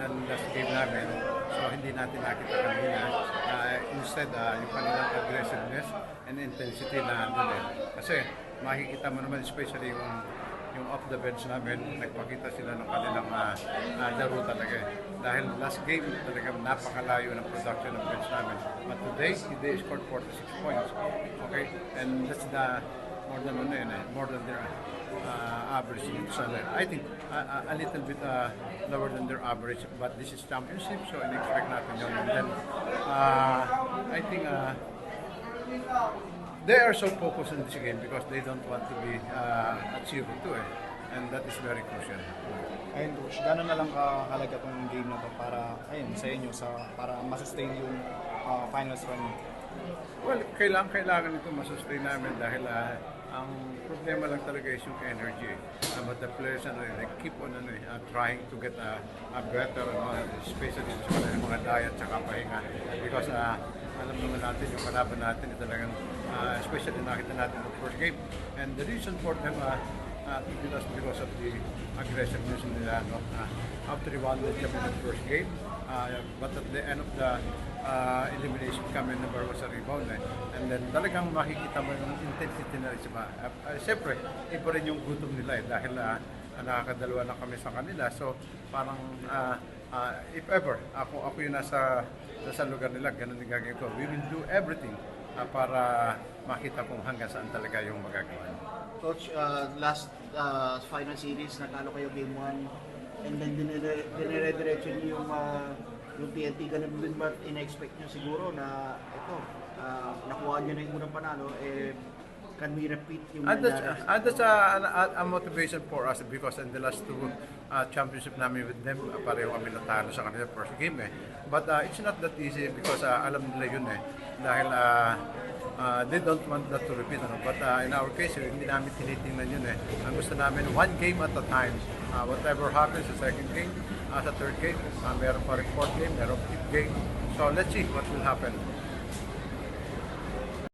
ng last game namin. So hindi natin nakita kanina. Instead, yung kanilang aggressiveness and intensity na andun eh. Kasi makikita mo naman especially yung off the bench namin, nagpakita sila ng kanilang laro talaga eh. Dahil last game talagang napakalayo ng production ng bench namin. But today, they scored 46 points. Okay? And that's more than more than their average. So, I think a little bit lower than their average, but this is championship, so in-expect natin yun. And then, I think they are so focused on this game because they don't want to be achievable too eh. And that is very crucial. Ayun coach, gano'n na lang kahalaga tong game na to para ayun sa inyo para ma-sustain yung finals run niyo? Well, kailangan ito masustain namin dahil ang problema lang talaga is yung energy. But the players they keep on trying to get a better, especially sa mga diet at pahinga. Because alam naman natin yung kalaban natin talagang especially nakita natin the first game. And the reason for them to beat us because of the aggressiveness nila. After the one that kami in the first game, but at the end of the elimination kami number was a rebound and then talagang makikita mo yung intensity nila siyempre iba rin yung gutom nila dahil nakakadalawa na kami sa kanila so parang if ever ako yung nasa lugar nila ganun yung gagawin ko, we will do everything para makita kung hanggang saan talaga yung magagawa. Coach, last final series, natalo kayo game 1 and then dinire-diretso niyo yung TNT, ganun din ba in-expect nyo siguro na ito, nakuha nyo na yung unang panalo, can we repeat yung nangyari? That's a motivation for us because in the last two championship namin with them, pareho kami natalo sa kanila first game eh. But it's not that easy because alam nila yun eh. Dahil they don't want that to repeat. But in our case, hindi namin tinitingnan yun eh. Ang gusto namin, one game at a time. Whatever happens sa second game, sa third game, meron pa rin fourth game, meron fifth game. So let's see what will happen.